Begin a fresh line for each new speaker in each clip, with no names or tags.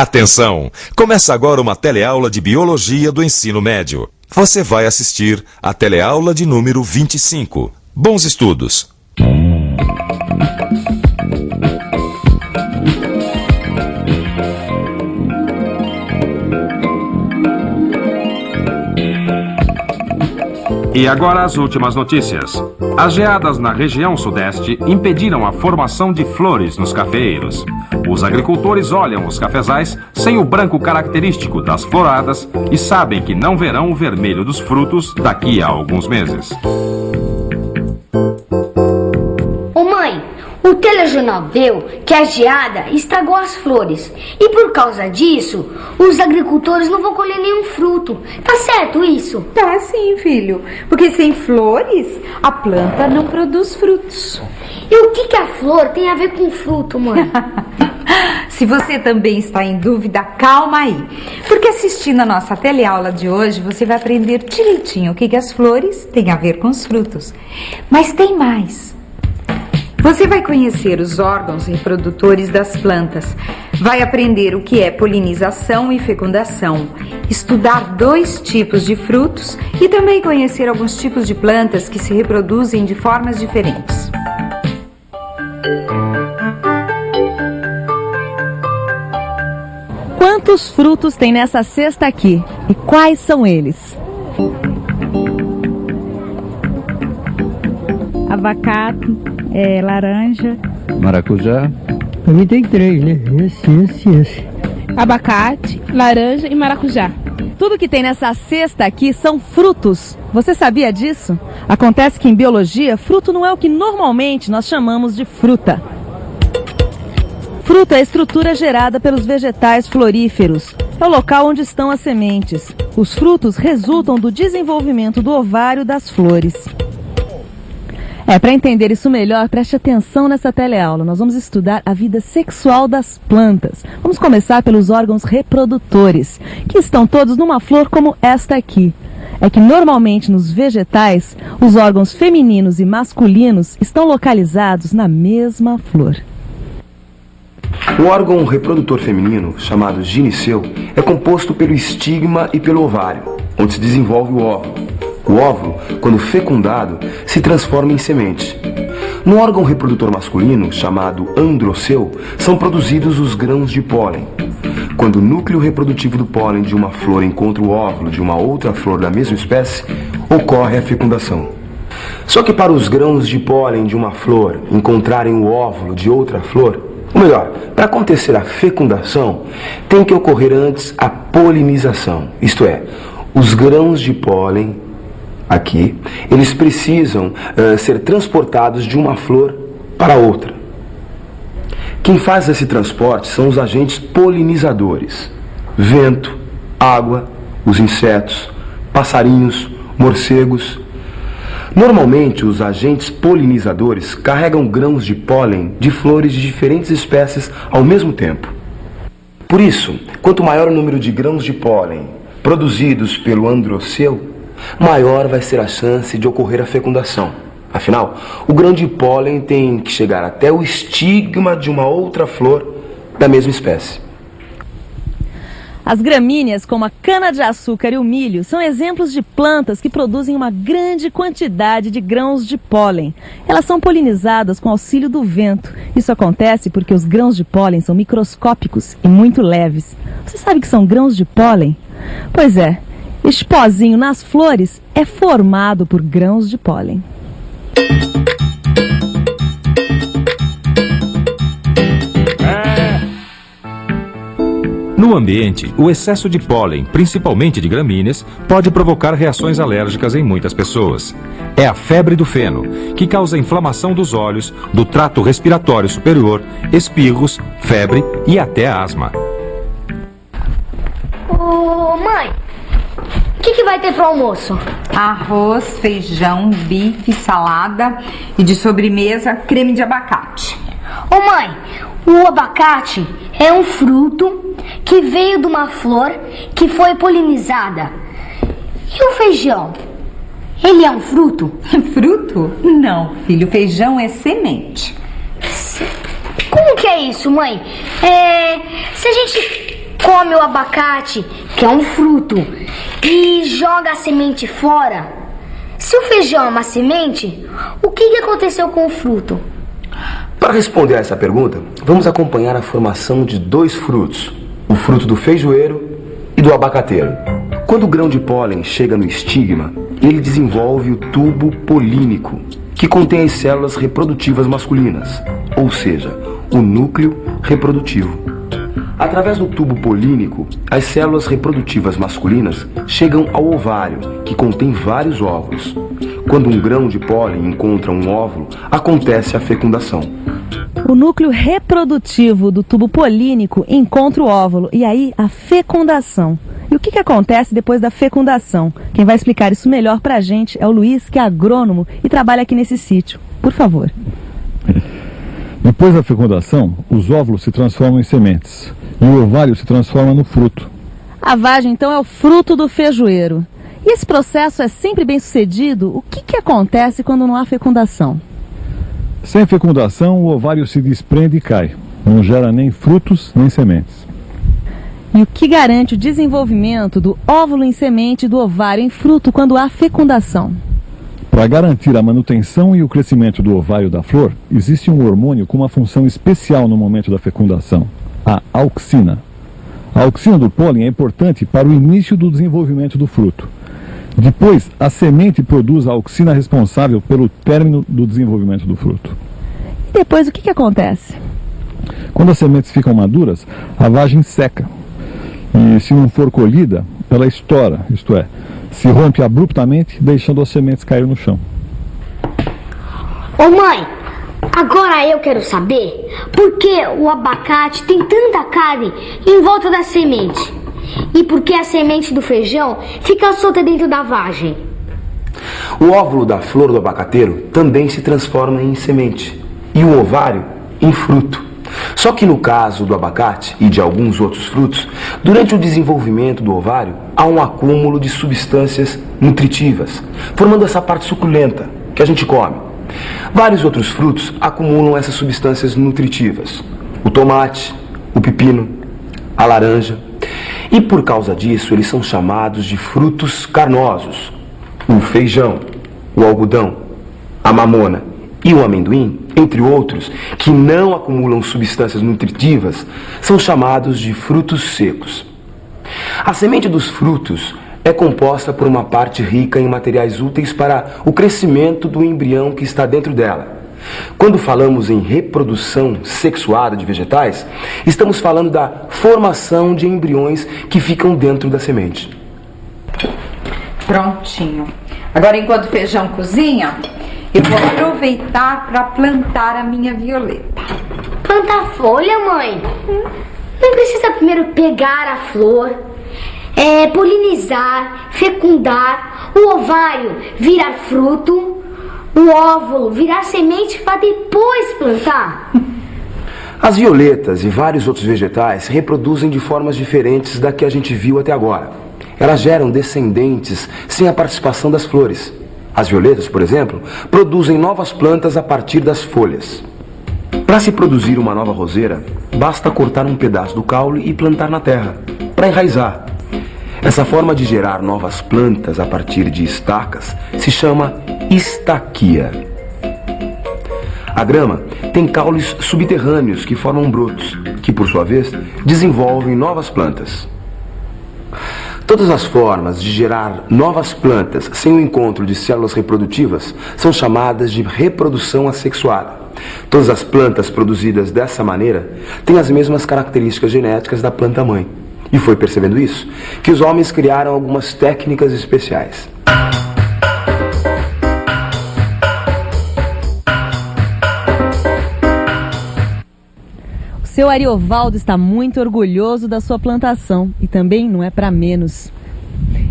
Atenção! Começa agora uma teleaula de Biologia do Ensino Médio. Você vai assistir a teleaula de número 25. Bons estudos!
E agora as últimas notícias. As geadas na região sudeste impediram a formação de flores nos cafeeiros. Os agricultores olham os cafezais sem o branco característico das floradas e sabem que não verão o vermelho dos frutos daqui a alguns meses.
Ô mãe, o telejornal deu que a geada estragou as flores. E por causa disso, os agricultores não vão colher nenhum fruto. Tá certo isso?
Tá sim, filho. Porque sem flores, a planta não produz frutos.
E o que a flor tem a ver com fruto, mãe?
Se você também está em dúvida, calma aí. Porque assistindo a nossa teleaula de hoje, você vai aprender direitinho o que as flores têm a ver com os frutos. Mas tem mais. Você vai conhecer os órgãos reprodutores das plantas, vai aprender o que é polinização e fecundação, estudar 2 tipos de frutos e também conhecer alguns tipos de plantas que se reproduzem de formas diferentes.
Quantos frutos tem nessa cesta aqui? E quais são eles?
Abacate, laranja.
Maracujá.
Pra mim tem 3, né? Esse.
Abacate, laranja e maracujá.
Tudo que tem nessa cesta aqui são frutos. Você sabia disso? Acontece que em biologia, fruto não é o que normalmente nós chamamos de fruta. Fruta é a estrutura gerada pelos vegetais floríferos. É o local onde estão as sementes. Os frutos resultam do desenvolvimento do ovário das flores. Para entender isso melhor, preste atenção nessa teleaula. Nós vamos estudar a vida sexual das plantas. Vamos começar pelos órgãos reprodutores, que estão todos numa flor como esta aqui. É que normalmente nos vegetais, os órgãos femininos e masculinos estão localizados na mesma flor.
O órgão reprodutor feminino, chamado gineceu, é composto pelo estigma e pelo ovário, onde se desenvolve o óvulo. O óvulo, quando fecundado, se transforma em semente. No órgão reprodutor masculino, chamado androceu, são produzidos os grãos de pólen. Quando o núcleo reprodutivo do pólen de uma flor encontra o óvulo de uma outra flor da mesma espécie, ocorre a fecundação. Só que para os grãos de pólen de uma flor encontrarem o óvulo de outra flor, ou melhor, para acontecer a fecundação, tem que ocorrer antes a polinização, isto é, os grãos de pólen aqui, eles precisam ser transportados de uma flor para outra. Quem faz esse transporte são os agentes polinizadores: vento, água, os insetos, passarinhos, morcegos. Normalmente, os agentes polinizadores carregam grãos de pólen de flores de diferentes espécies ao mesmo tempo. Por isso, quanto maior o número de grãos de pólen produzidos pelo androceu, maior vai ser a chance de ocorrer a fecundação. Afinal, o grão de pólen tem que chegar até o estigma de uma outra flor da mesma espécie.
As gramíneas, como a cana-de-açúcar e o milho, são exemplos de plantas que produzem uma grande quantidade de grãos de pólen. Elas são polinizadas com auxílio do vento. Isso acontece porque os grãos de pólen são microscópicos e muito leves. Você sabe que são grãos de pólen? Pois é. Este pozinho nas flores é formado por grãos de pólen.
No ambiente, o excesso de pólen, principalmente de gramíneas, pode provocar reações alérgicas em muitas pessoas. É a febre do feno, que causa inflamação dos olhos, do trato respiratório superior, espirros, febre e até asma.
Ô, mãe, o que vai ter pro almoço?
Arroz, feijão, bife, salada e de sobremesa, creme de abacate.
Ô mãe, o abacate é um fruto que veio de uma flor que foi polinizada. E o feijão? Ele é um fruto?
Fruto? Não, filho, feijão é semente.
Como que é isso, mãe? Se a gente come o abacate, que é um fruto, e joga a semente fora, se o feijão é uma semente, o que aconteceu com o fruto?
Para responder a essa pergunta, vamos acompanhar a formação de dois frutos, o fruto do feijoeiro e do abacateiro. Quando o grão de pólen chega no estigma, ele desenvolve o tubo polínico, que contém as células reprodutivas masculinas, ou seja, o núcleo reprodutivo. Através do tubo polínico, as células reprodutivas masculinas chegam ao ovário, que contém vários óvulos. Quando um grão de pólen encontra um óvulo, acontece a fecundação.
O núcleo reprodutivo do tubo polínico encontra o óvulo e aí a fecundação. E o que acontece depois da fecundação? Quem vai explicar isso melhor pra gente é o Luiz, que é agrônomo e trabalha aqui nesse sítio. Por favor.
Depois da fecundação, os óvulos se transformam em sementes e o ovário se transforma no fruto.
A vagem, então, é o fruto do feijoeiro. E esse processo é sempre bem sucedido? O que acontece quando não há fecundação?
Sem fecundação, o ovário se desprende e cai. Não gera nem frutos nem sementes.
E o que garante o desenvolvimento do óvulo em semente e do ovário em fruto quando há fecundação?
Para garantir a manutenção e o crescimento do ovário da flor, existe um hormônio com uma função especial no momento da fecundação, a auxina. A auxina do pólen é importante para o início do desenvolvimento do fruto. Depois, a semente produz a auxina responsável pelo término do desenvolvimento do fruto.
E depois o que acontece?
Quando as sementes ficam maduras, a vagem seca. E se não for colhida, ela estoura, isto é, se rompe abruptamente, deixando as sementes cair no chão.
Ô mãe, agora eu quero saber por que o abacate tem tanta carne em volta da semente e por que a semente do feijão fica solta dentro da vagem.
O óvulo da flor do abacateiro também se transforma em semente e o ovário em fruto. Só que no caso do abacate e de alguns outros frutos, durante o desenvolvimento do ovário, há um acúmulo de substâncias nutritivas, formando essa parte suculenta que a gente come. Vários outros frutos acumulam essas substâncias nutritivas. O tomate, o pepino, a laranja. E por causa disso, eles são chamados de frutos carnosos. O feijão, o algodão, a mamona e o amendoim, entre outros, que não acumulam substâncias nutritivas, são chamados de frutos secos. A semente dos frutos é composta por uma parte rica em materiais úteis para o crescimento do embrião que está dentro dela. Quando falamos em reprodução sexuada de vegetais, estamos falando da formação de embriões que ficam dentro da semente.
Prontinho. Agora, enquanto o feijão cozinha, eu vou aproveitar para plantar a minha violeta.
Plantar folha, mãe? Não precisa primeiro pegar a flor, polinizar, fecundar, o ovário virar fruto, o óvulo virar semente para depois plantar?
As violetas e vários outros vegetais se reproduzem de formas diferentes da que a gente viu até agora. Elas geram descendentes sem a participação das flores. As violetas, por exemplo, produzem novas plantas a partir das folhas. Para se produzir uma nova roseira, basta cortar um pedaço do caule e plantar na terra, para enraizar. Essa forma de gerar novas plantas a partir de estacas se chama estaquia. A grama tem caules subterrâneos que formam brotos, que por sua vez desenvolvem novas plantas. Todas as formas de gerar novas plantas sem o encontro de células reprodutivas são chamadas de reprodução assexuada. Todas as plantas produzidas dessa maneira têm as mesmas características genéticas da planta-mãe. E foi percebendo isso que os homens criaram algumas técnicas especiais.
O seu Ariovaldo está muito orgulhoso da sua plantação e também não é para menos.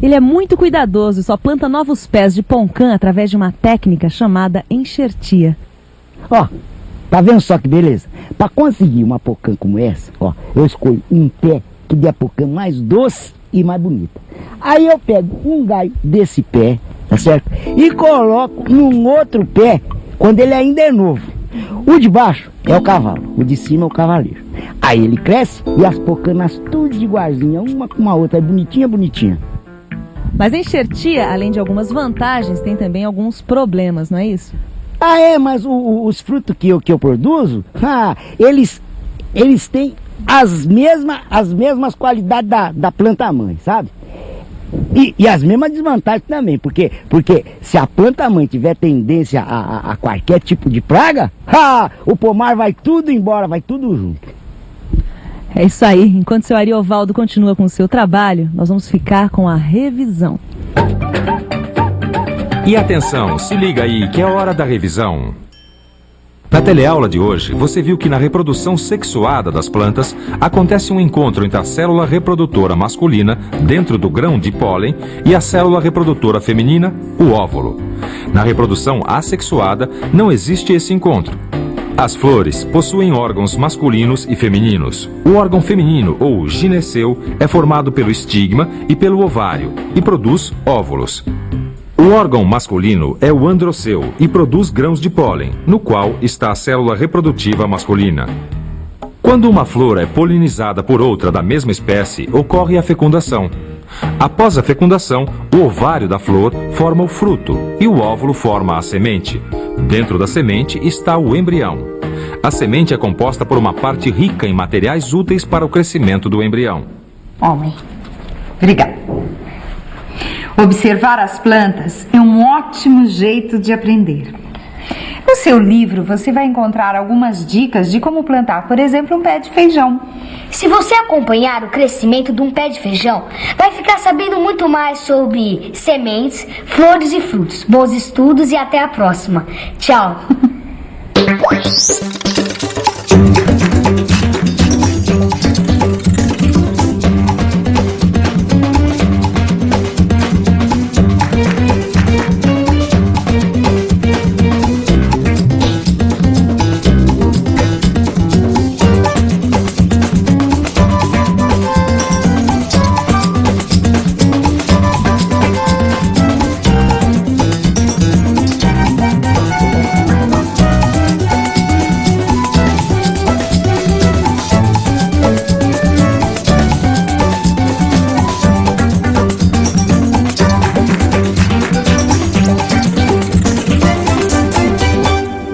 Ele é muito cuidadoso e só planta novos pés de poncã através de uma técnica chamada enxertia.
Ó, tá vendo só que beleza? Para conseguir uma pocã como essa, ó, eu escolho um pé que dê a pocã mais doce e mais bonita. Aí eu pego um galho desse pé, tá certo? E coloco num outro pé quando ele ainda é novo. O de baixo é o cavalo, o de cima é o cavaleiro. Aí ele cresce e as pocanas tudo igualzinha, uma com a outra, é bonitinha, bonitinha.
Mas a enxertia, além de algumas vantagens, tem também alguns problemas, não é isso?
Ah, é, mas os frutos que eu produzo, eles têm as mesmas qualidades da planta-mãe, sabe? E as mesmas desvantagens também, porque se a planta-mãe tiver tendência a qualquer tipo de praga, o pomar vai tudo embora, vai tudo junto.
É isso aí. Enquanto seu Ariovaldo continua com o seu trabalho, nós vamos ficar com a revisão.
E atenção, se liga aí que é hora da revisão. Na teleaula de hoje, você viu que na reprodução sexuada das plantas acontece um encontro entre a célula reprodutora masculina, dentro do grão de pólen, e a célula reprodutora feminina, o óvulo. Na reprodução assexuada, não existe esse encontro. As flores possuem órgãos masculinos e femininos. O órgão feminino, ou gineceu, é formado pelo estigma e pelo ovário, e produz óvulos. O órgão masculino é o androceu e produz grãos de pólen, no qual está a célula reprodutiva masculina. Quando uma flor é polinizada por outra da mesma espécie, ocorre a fecundação. Após a fecundação, o ovário da flor forma o fruto e o óvulo forma a semente. Dentro da semente está o embrião. A semente é composta por uma parte rica em materiais úteis para o crescimento do embrião.
Homem, obrigada. Observar as plantas é um ótimo jeito de aprender. No seu livro, você vai encontrar algumas dicas de como plantar, por exemplo, um pé de feijão.
Se você acompanhar o crescimento de um pé de feijão, vai ficar sabendo muito mais sobre sementes, flores e frutos. Bons estudos e até a próxima. Tchau.